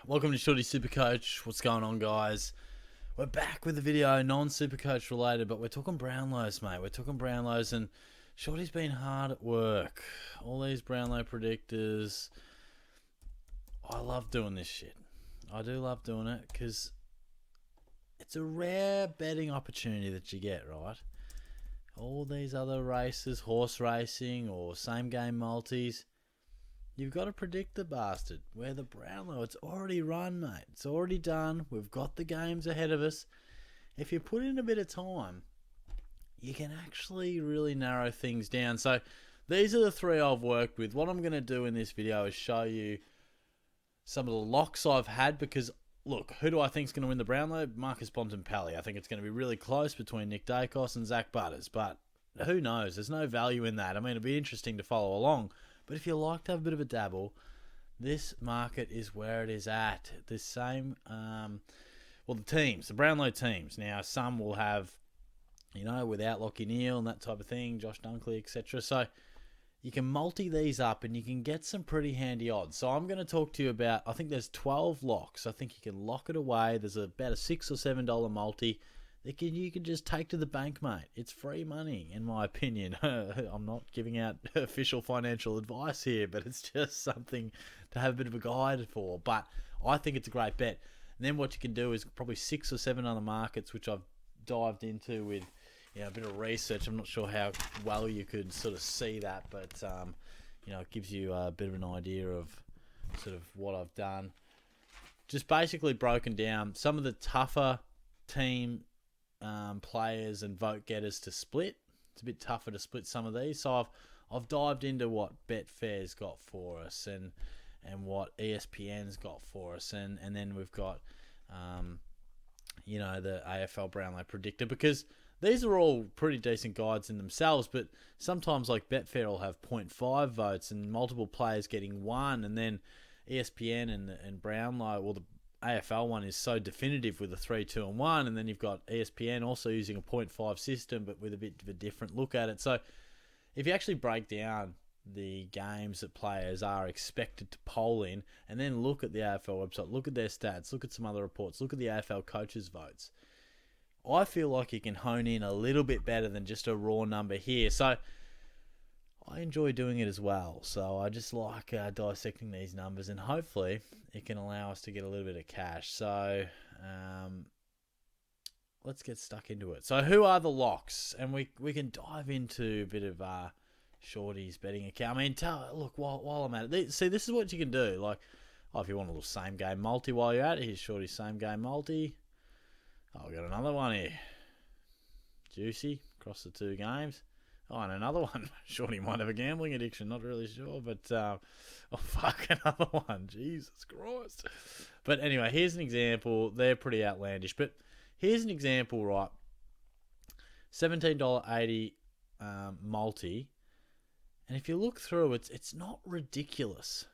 Welcome to Shorty Supercoach. What's going on, guys? We're back with a video, non-Supercoach related, but we're talking Brownlows, mate. We're talking Brownlows, and Shorty's been hard at work. All these Brownlow predictors. I love doing this shit. I do love doing it because it's a rare betting opportunity that you get, right? All these other races, horse racing or same game multis, you've got to predict the bastard. Where the Brownlow, it's already run, mate. It's already done. We've got the games ahead of us. If you put in a bit of time, you can actually really narrow things down. So these are the three I've worked with. What I'm going to do in this video is show you some of the locks I've had because, look, who do I think is going to win the Brownlow? Marcus Bontempelli. I think it's going to be really close between Nick Dacos and Zach Butters, but who knows? There's no value in that. I mean, it'd be interesting to follow along. But if you like to have a bit of a dabble, this market is where it is at. This same, the teams, the Brownlow teams. Now, some will have, without Lockie Neal and that type of thing, Josh Dunkley, etc. So you can multi these up and you can get some pretty handy odds. So I'm going to talk to you about, I think there's 12 locks. I think you can lock it away. There's about a $6 or $7 multi that you can just take to the bank, mate. It's free money, in my opinion. I'm not giving out official financial advice here, but it's just something to have a bit of a guide for. But I think it's a great bet. And then what you can do is probably 6 or 7 other markets, which I've dived into with a bit of research. I'm not sure how well you could sort of see that, but it gives you a bit of an idea of sort of what I've done. Just basically broken down some of the tougher team players and vote getters to split. It's a bit tougher to split some of these, so I've dived into what Betfair's got for us and what ESPN's got for us, and then we've got the AFL Brownlow predictor, because these are all pretty decent guides in themselves, but sometimes like Betfair will have 0.5 votes and multiple players getting one, and then ESPN and Brownlow, the AFL one is so definitive with a 3, 2 and 1, and then you've got ESPN also using a 0.5 system but with a bit of a different look at it. So if you actually break down the games that players are expected to poll in and then look at the AFL website, look at their stats, look at some other reports, look at the AFL coaches' votes, I feel like you can hone in a little bit better than just a raw number here. So I enjoy doing it as well. So I just like dissecting these numbers, and hopefully it can allow us to get a little bit of cash. So let's get stuck into it. So who are the locks? And we can dive into a bit of Shorty's betting account. I mean, look, while I'm at it, see, this is what you can do. Like, if you want a little same game multi while you're at it, here's Shorty's same game multi. Oh, we got another one here. Juicy, across the 2 games. Oh, and another one. Shorty might have a gambling addiction, not really sure, but another one. Jesus Christ. But anyway, here's an example. They're pretty outlandish, but here's an example, right? $17.80 multi, and if you look through, it's not ridiculous.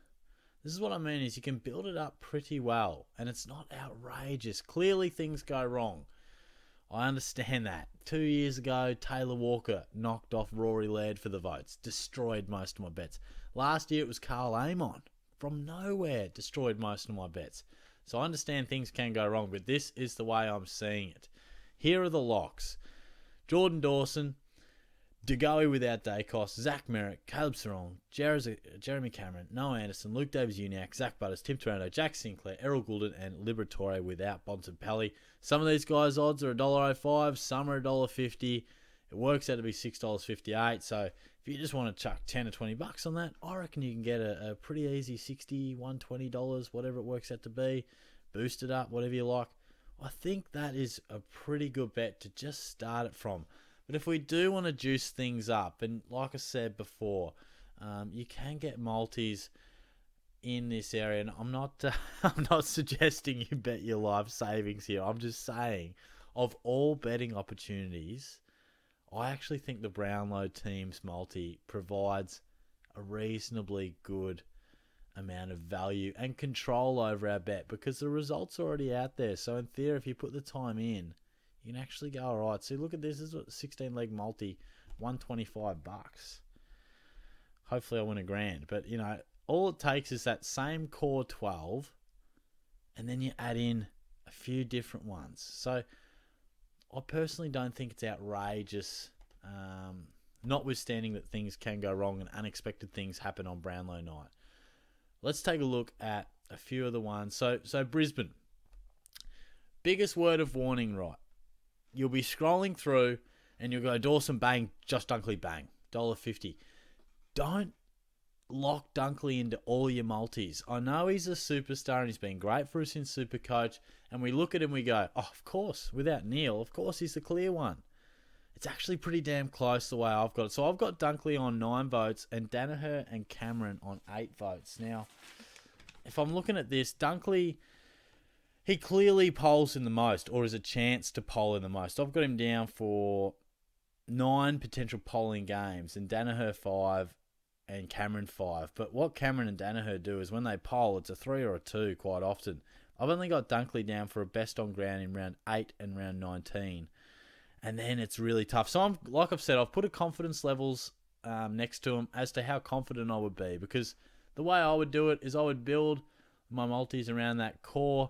This is what I mean, is you can build it up pretty well, and it's not outrageous. Clearly, things go wrong. I understand that. 2 years ago, Taylor Walker knocked off Rory Laird for the votes. Destroyed most of my bets. Last year, it was Carl Amon. From nowhere, destroyed most of my bets. So I understand things can go wrong, but this is the way I'm seeing it. Here are the locks. Jordan Dawson, DeGoey without Dacos, Zach Merritt, Caleb Serong, Jeremy Cameron, Noah Anderson, Luke Davis-Uniacke, Zach Butters, Tim Taranto, Jack Sinclair, Errol Goulden, and Liberatore without Bontempelli. Some of these guys' odds are $1.05, some are $1.50. It works out to be $6.58. So if you just want to chuck 10 or 20 bucks on that, I reckon you can get a pretty easy $60, $120, whatever it works out to be. Boost it up, whatever you like. I think that is a pretty good bet to just start it from. But if we do want to juice things up, and like I said before, you can get multis in this area, and I'm not suggesting you bet your life savings here. I'm just saying, of all betting opportunities, I actually think the Brownlow teams multi provides a reasonably good amount of value and control over our bet because the results are already out there. So in theory, if you put the time in, you can actually go, all right, see, look at this. This is what 16-leg multi, $125. Hopefully I win $1,000. But, all it takes is that same core 12 and then you add in a few different ones. So I personally don't think it's outrageous, notwithstanding that things can go wrong and unexpected things happen on Brownlow night. Let's take a look at a few of the ones. So Brisbane. Biggest word of warning, right? You'll be scrolling through and you'll go Dawson bang, just Dunkley bang, $1.50. Don't lock Dunkley into all your multis. I know he's a superstar and he's been great for us in Supercoach, and we look at him and we go, oh, of course, without Neil, of course he's the clear one. It's actually pretty damn close the way I've got it. So I've got Dunkley on 9 votes and Danaher and Cameron on 8 votes. Now, if I'm looking at this, Dunkley, he clearly polls in the most, or is a chance to poll in the most. I've got him down for 9 potential polling games, and Danaher 5 and Cameron 5. But what Cameron and Danaher do is when they poll, it's a 3 or a 2 quite often. I've only got Dunkley down for a best on ground in round 8 and round 19. And then it's really tough. So, like I've said, I've put a confidence levels next to him as to how confident I would be. Because the way I would do it is I would build my multis around that core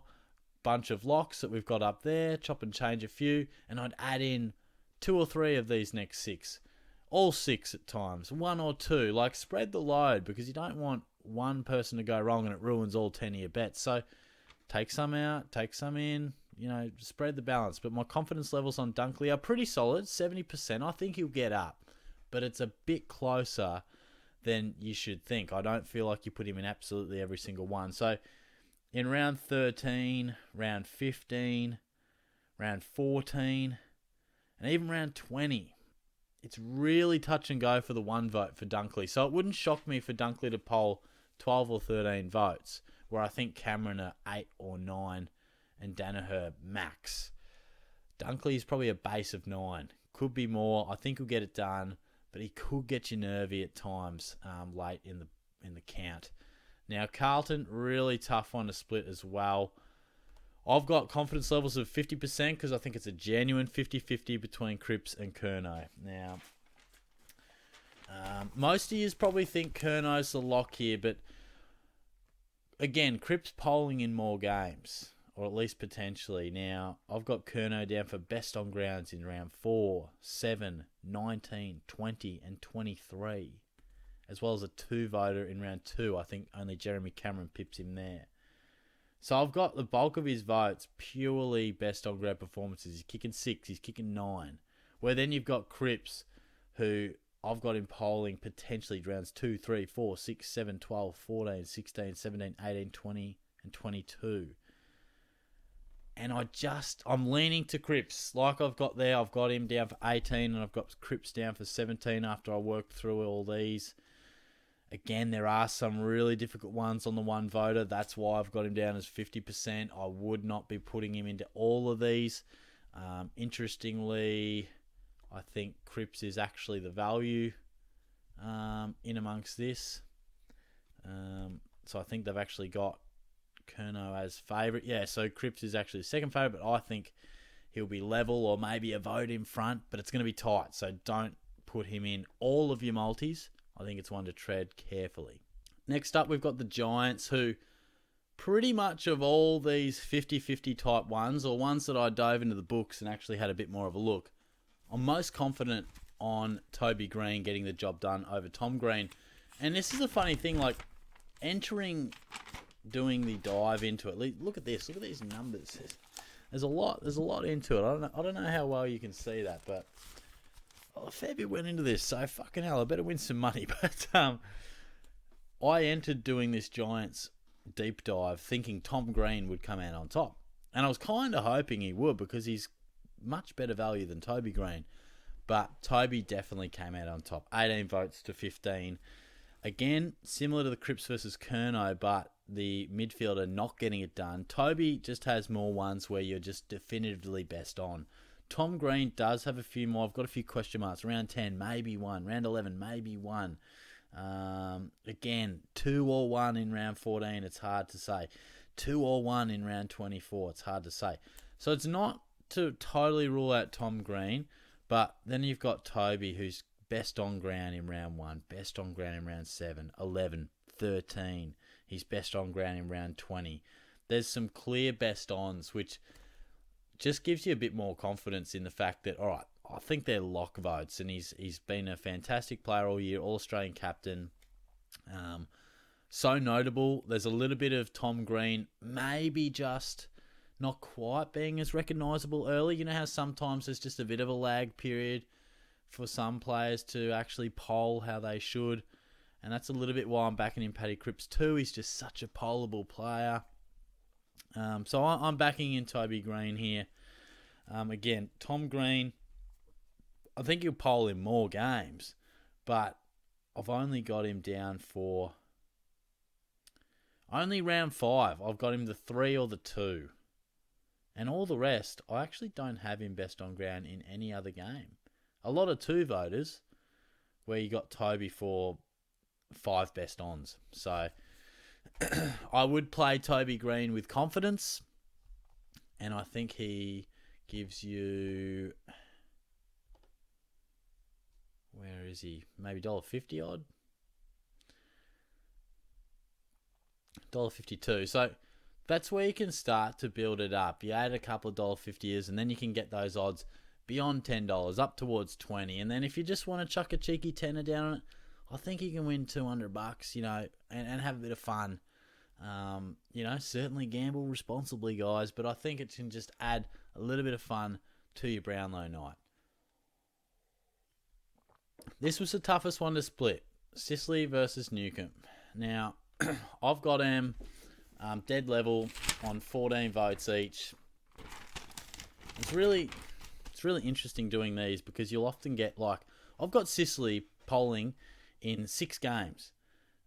bunch of locks that we've got up there, chop and change a few, and I'd add in 2 or 3 of these next 6. All 6 at times, 1 or 2. Like, spread the load, because you don't want one person to go wrong and it ruins all 10 of your bets. So take some out, take some in, spread the balance. But my confidence levels on Dunkley are pretty solid, 70%. I think he'll get up, but it's a bit closer than you should think. I don't feel like you put him in absolutely every single one. So in round 13, round 15, round 14, and even round 20, it's really touch and go for the 1 vote for Dunkley. So it wouldn't shock me for Dunkley to poll 12 or 13 votes, where I think Cameron are 8 or 9 and Danaher max. Dunkley's probably a base of 9. Could be more. I think he'll get it done, but he could get you nervy at times late in the count. Now, Carlton, really tough one to split as well. I've got confidence levels of 50% because I think it's a genuine 50-50 between Cripps and Curnow. Now, most of you probably think Curnow's the lock here, but again, Cripps polling in more games, or at least potentially. Now, I've got Curnow down for best on grounds in round 4, 7, 19, 20, and 23, as well as a 2-voter in round 2. I think only Jeremy Cameron pips him there. So I've got the bulk of his votes purely best on ground performances. He's kicking 6, he's kicking 9. Where then you've got Cripps, who I've got him polling potentially rounds 2, 3, 4, 6, 7, 12, 14, 16, 17, 18, 20, and 22. And I'm leaning to Cripps. Like I've got there, I've got him down for 18 and I've got Cripps down for 17 after I worked through all these. Again, there are some really difficult ones on the 1 voter. That's why I've got him down as 50%. I would not be putting him into all of these. Interestingly, I think Cripps is actually the value in amongst this. So I think they've actually got Curnow as favourite. Yeah, so Cripps is actually the second favourite, but I think he'll be level or maybe a vote in front, but it's going to be tight. So don't put him in all of your multis. I think it's one to tread carefully. Next up, we've got the Giants, who pretty much of all these 50-50 type ones, or ones that I dove into the books and actually had a bit more of a look, I'm most confident on Toby Green getting the job done over Tom Green. And this is a funny thing, like doing the dive into it. Look at this. Look at these numbers. There's a lot into it. I don't know how well you can see that, but a fair bit went into this, so fucking hell, I better win some money. But I entered doing this Giants deep dive thinking Tom Green would come out on top. And I was kind of hoping he would, because he's much better value than Toby Green. But Toby definitely came out on top. 18 votes to 15. Again, similar to the Cripps versus Curnow, but the midfielder not getting it done. Toby just has more ones where you're just definitively best on. Tom Green does have a few more. I've got a few question marks. Round 10, maybe 1. Round 11, maybe 1. Again, 2 or 1 in round 14, it's hard to say. 2 or 1 in round 24, it's hard to say. So it's not to totally rule out Tom Green, but then you've got Toby, who's best on ground in round 1, best on ground in round 7, 11, 13. He's best on ground in round 20. there's some clear best ons, which just gives you a bit more confidence in the fact that, all right, I think they're lock votes, and he's been a fantastic player all year, All-Australian captain. So notable. There's a little bit of Tom Green, maybe just not quite being as recognisable early. You know how sometimes there's just a bit of a lag period for some players to actually poll how they should. And that's a little bit why I'm backing in Paddy Cripps too. He's just such a pollable player. So I'm backing in Toby Green here. Again, Tom Green, I think he'll poll in more games, but I've only got him down for only round 5. I've got him the 3 or the 2. And all the rest, I actually don't have him best on ground in any other game. A lot of 2 voters where you got Toby for 5 best ons. So I would play Toby Green with confidence. And I think he gives you... Where is he? Maybe $1.50 odd? $1.52. So that's where you can start to build it up. You add a couple of $1.50s and then you can get those odds beyond $10, up towards 20. And then if you just want to chuck a cheeky tenner down on it, I think you can win $200, you know, and have a bit of fun. You know, certainly gamble responsibly, guys, but I think it can just add a little bit of fun to your Brownlow night. This was the toughest one to split. Sicily versus Newcomb. Now, I've got them dead level on 14 votes each. It's really interesting doing these because you'll often get, like, I've got Sicily polling in 6 games.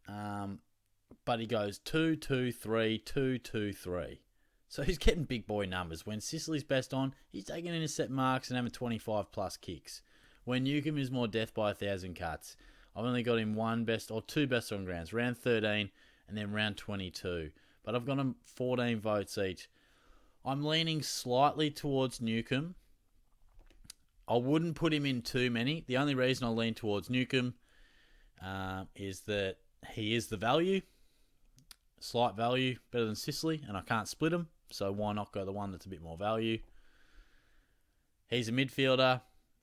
But he goes 2, 2, 3, 2, 2, 3. So he's getting big boy numbers. When Sicily's best on, he's taking intercept marks and having 25 plus kicks. When Newcomb is more death by 1,000 cuts, I've only got him 1 best or 2 best on grounds, round 13 and then round 22. But I've got him 14 votes each. I'm leaning slightly towards Newcomb. I wouldn't put him in too many. The only reason I lean towards Newcomb is that he is the value. Slight value, better than Sicily, and I can't split him, so why not go the one that's a bit more value? He's a midfielder,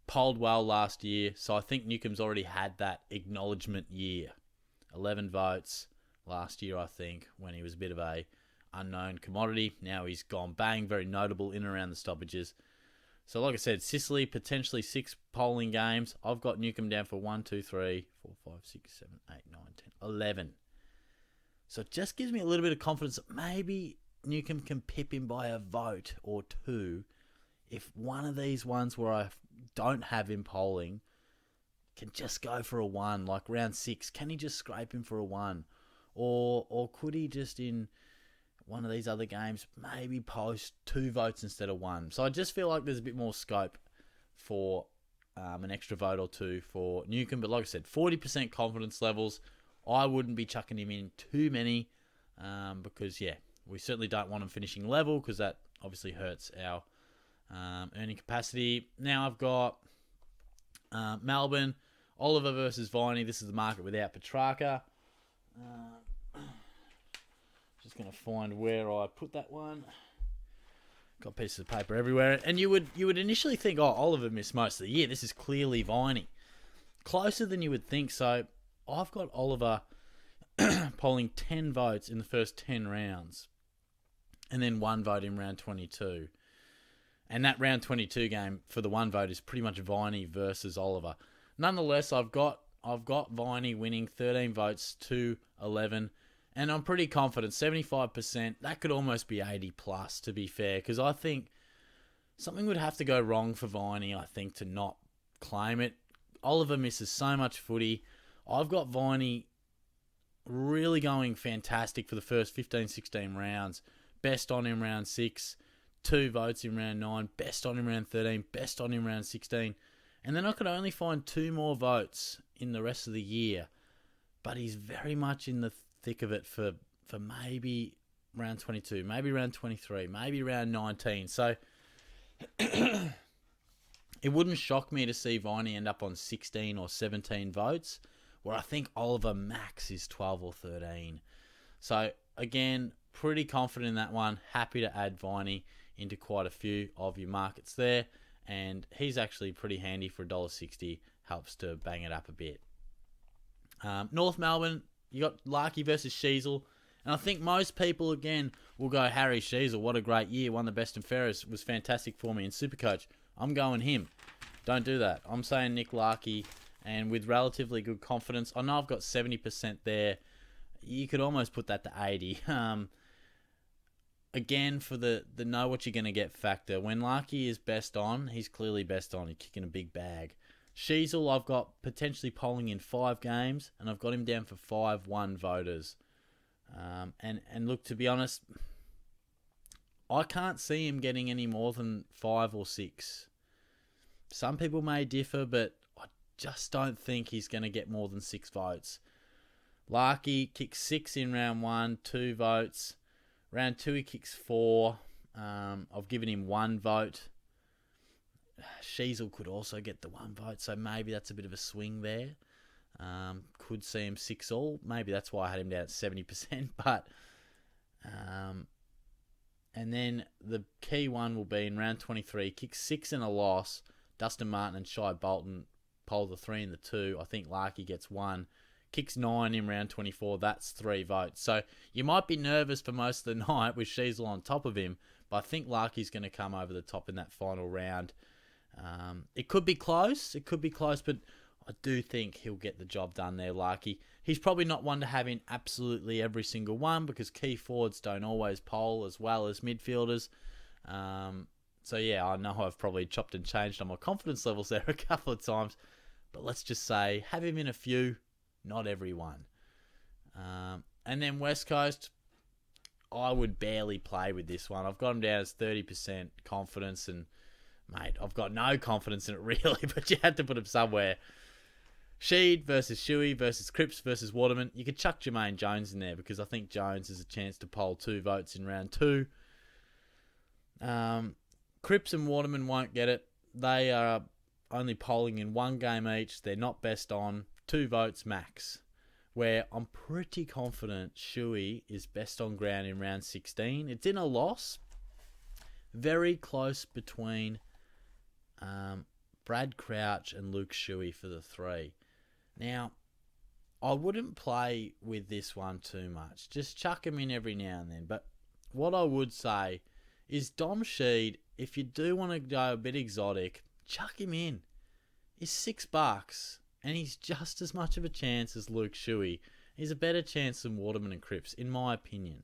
polled well last year, so I think Newcomb's already had that acknowledgement year. 11 votes last year, I think, when he was a bit of a unknown commodity. Now he's gone bang, very notable in and around the stoppages. So like I said, Sicily, potentially 6 polling games. I've got Newcomb down for 1, 2, 3, 4, 5, 6, 7, 8, 9, 10, 11. So it just gives me a little bit of confidence that maybe Newcomb can pip him by a vote or 2 if one of these ones where I don't have him polling can just go for a 1, like round 6. Can he just scrape him for a 1? Or could he just in one of these other games maybe post 2 votes instead of 1? So I just feel like there's a bit more scope for an extra vote or 2 for Newcomb. But like I said, 40% confidence levels. I wouldn't be chucking him in too many because, yeah, we certainly don't want him finishing level because that obviously hurts our earning capacity. Now I've got Melbourne, Oliver versus Viney. This is the market without Petrarca. Just going to find where I put that one. Got pieces of paper everywhere. And you would initially think, oh, Oliver missed most of the year. This is clearly Viney. Closer than you would think, so... I've got Oliver polling 10 votes in the first 10 rounds and then 1 vote in round 22. And that round 22 game for the 1 vote is pretty much Viney versus Oliver. Nonetheless, I've got Viney winning 13 votes to 11, and I'm pretty confident 75%. That could almost be 80 plus, to be fair, because I think something would have to go wrong for Viney, I think, to not claim it. Oliver misses so much footy. I've got Viney really going fantastic for the first 15, 16 rounds. Best on him round 6, 2 votes in round 9, best on him round 13, best on him round 16. And then I could only find 2 more votes in the rest of the year. But he's very much in the thick of it for maybe round 22, maybe round 23, maybe round 19. So it wouldn't shock me to see Viney end up on 16 or 17 votes, where I think Oliver max is 12 or 13. So, again, Pretty confident in that one. Happy to add Viney into quite a few of your markets there. And he's actually pretty handy for $1.60. Helps to bang it up a bit. North Melbourne, you got Larkey versus Sheasel. And I think most people, again, will go Harry Sheasel. What a great year. Won the best and fairest. Was fantastic for me in Supercoach. I'm going him. Don't do that. I'm saying Nick Larkey. And with relatively good confidence. I know I've got 70% there. You could almost put that to 80. Again, for the know what you're going to get factor. When Larkey is best on, he's clearly best on. He's kicking a big bag. Sheasel, I've got potentially polling in 5 games, and I've got him down for 5-1 voters. And look, to be honest, I can't see him getting any more than 5 or 6. Some people may differ, but I just don't think he's going to get more than 6 votes. Larkey kicks 6 in round 1, 2 votes. Round 2, he kicks 4. I've given him 1 vote. Sheasel could also get the 1 vote, so maybe that's a bit of a swing there. Could see him 6 all. Maybe that's why I had him down at 70%. But and then the key one will be in round 23. Kicks 6 in a loss. Dustin Martin and Shai Bolton poll the 3 and the 2. I think Larkey gets 1. Kicks 9 in round 24. That's 3 votes. So you might be nervous for most of the night with Sheasel on top of him, but I think Larkey's going to come over the top in that final round. It could be close. But I do think he'll get the job done there, Larkey. He's probably not one to have in absolutely every single one because key forwards don't always poll as well as midfielders. So yeah, I know I've probably chopped and changed on my confidence levels there a couple of times, but let's just say have him in a few, not every one. And then West Coast, I would barely play with this one. I've got him down as 30% confidence, and mate, I've got no confidence in it really, but you had to put him somewhere. Sheed versus Shuey versus Cripps versus Waterman. You could chuck Jermaine Jones in there because I think Jones has a chance to poll 2 votes in round 2. Cripps and Waterman won't get it. They are only polling in 1 game each. They're not best on. 2 votes max. Where I'm pretty confident Shuey is best on ground in round 16. It's in a loss. Very close between Brad Crouch and Luke Shuey for the 3. Now, I wouldn't play with this one too much. Just chuck him in every now and then. But what I would say is Dom Sheed, if you do want to go a bit exotic, chuck him in. He's $6, and he's just as much of a chance as Luke Shuey. He's a better chance than Waterman and Cripps, in my opinion.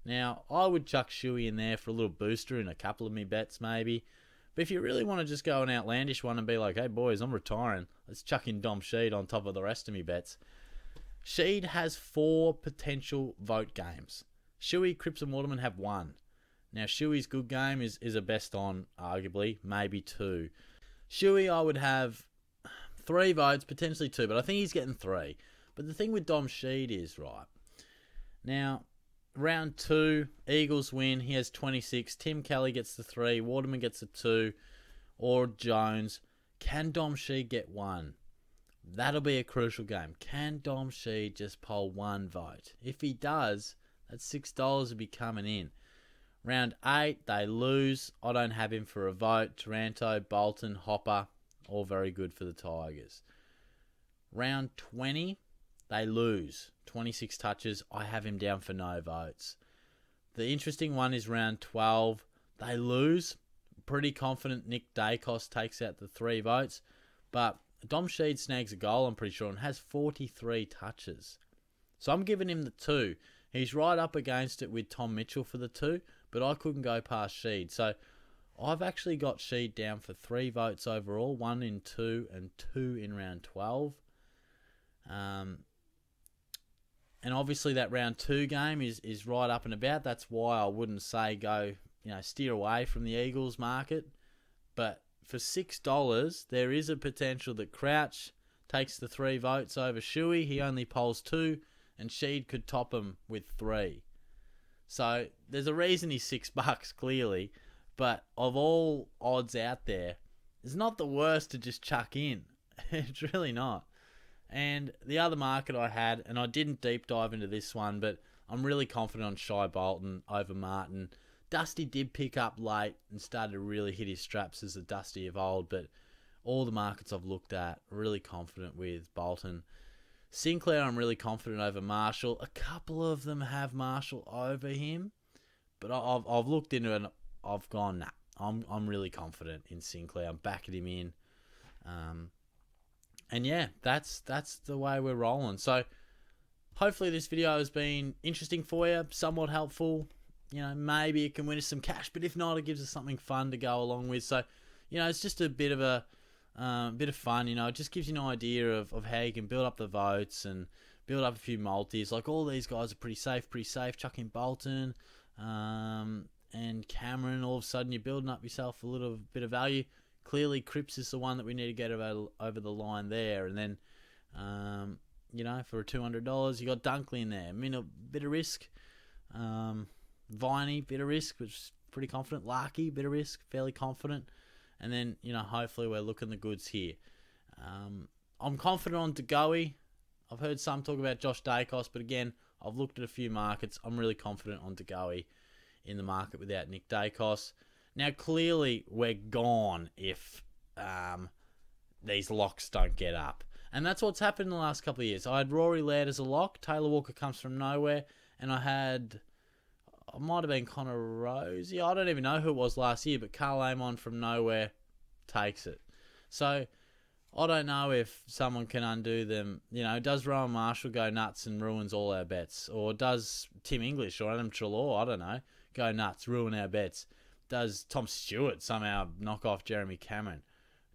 Now, I would chuck Shuey in there for a little booster in a couple of me bets, maybe. But if you really want to just go an outlandish one and be like, hey, boys, I'm retiring. Let's chuck in Dom Sheed on top of the rest of me bets. Sheed has 4 potential vote games. Shuey, Cripps, and Waterman have 1. Now, Shuey's good game is a best on, arguably, maybe 2. Shuey, I would have 3 votes, potentially 2, but I think he's getting 3. But the thing with Dom Sheed is, right, now, round 2, Eagles win. He has 26. Tim Kelly gets the 3. Waterman gets the 2. Or Jones. Can Dom Sheed get 1? That'll be a crucial game. Can Dom Sheed just poll 1 vote? If he does, that $6 will be coming in. Round 8, they lose. I don't have him for a vote. Taranto, Bolton, Hopper, all very good for the Tigers. Round 20, they lose. 26 touches. I have him down for no votes. The interesting one is round 12. They lose. Pretty confident Nick Dacos takes out the 3 votes. But Dom Sheed snags a goal, I'm pretty sure, and has 43 touches. So I'm giving him the 2. He's right up against it with Tom Mitchell for the 2, but I couldn't go past Sheed. So I've actually got Sheed down for 3 votes overall, 1 in 2 and 2 in round 12. And obviously that round 2 game is right up and about. That's why I wouldn't say go, steer away from the Eagles market. But for $6, there is a potential that Crouch takes the 3 votes over Shuey. He only polls 2, and Sheed could top him with 3. So there's a reason he's $6, clearly. But of all odds out there, it's not the worst to just chuck in. It's really not. And the other market I had, and I didn't deep dive into this one, but I'm really confident on Shy Bolton over Martin. Dusty did pick up late and started to really hit his straps as the Dusty of old, but all the markets I've looked at, really confident with Bolton. Sinclair, I'm really confident over Marshall. A couple of them have Marshall over him, but I've looked into it and I've gone, nah, I'm really confident in Sinclair. I'm backing him in. And yeah, that's the way we're rolling. So hopefully this video has been interesting for you, somewhat helpful. You know, maybe it can win us some cash, but if not, it gives us something fun to go along with. So, you know, it's just a bit of fun. You know, it just gives you an idea of how you can build up the votes and build up a few multis. Like all these guys are pretty safe. Chuck in Bolton and Cameron. All of a sudden, you're building up yourself a little bit of value. Clearly, Cripps is the one that we need to get over the line there. And then, you know, for $200, you got Dunkley in there. I mean, a bit of risk. Viney, bit of risk, which is pretty confident. Larky, bit of risk, fairly confident. And then, you know, hopefully we're looking the goods here. I'm confident on DeGoey. I've heard some talk about Josh Dacos, but again, I've looked at a few markets. I'm really confident on DeGoey in the market without Nick Dacos. Now, clearly, we're gone if these locks don't get up. And that's what's happened in the last couple of years. I had Rory Laird as a lock. Taylor Walker comes from nowhere. And I might have been Connor Rosie. I don't even know who it was last year, but Carl Amon from nowhere takes it. So I don't know if someone can undo them. You know, does Rowan Marshall go nuts and ruins all our bets? Or does Tim English or Adam Treloar, I don't know, go nuts, ruin our bets? Does Tom Stewart somehow knock off Jeremy Cameron?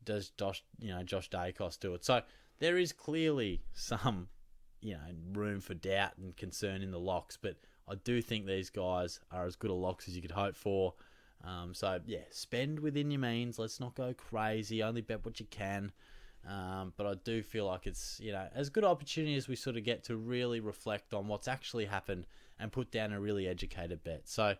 Does Josh Dacos do it? So there is clearly some, you know, room for doubt and concern in the locks, but I do think these guys are as good a locks as you could hope for. So yeah, spend within your means. Let's not go crazy. Only bet what you can. But I do feel like it's, you know, as good an opportunity as we sort of get to really reflect on what's actually happened and put down a really educated bet. So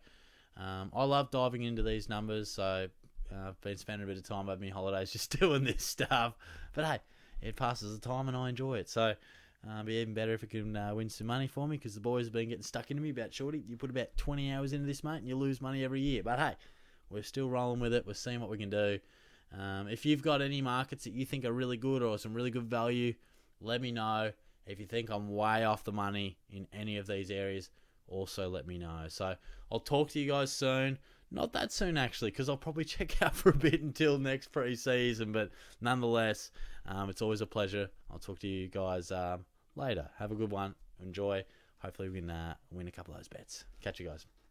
I love diving into these numbers. So I've been spending a bit of time over my holidays just doing this stuff. But hey, it passes the time and I enjoy it. So it'd be even better if it can win some money for me, because the boys have been getting stuck into me about Shorty. You put about 20 hours into this, mate, and you lose money every year. But hey, we're still rolling with it. We're seeing what we can do. If you've got any markets that you think are really good or some really good value, let me know. If you think I'm way off the money in any of these areas, also let me know. So I'll talk to you guys soon. Not that soon, actually, because I'll probably check out for a bit until next pre-season. But nonetheless, it's always a pleasure. I'll talk to you guys later. Have a good one. Enjoy. Hopefully we can win a couple of those bets. Catch you guys.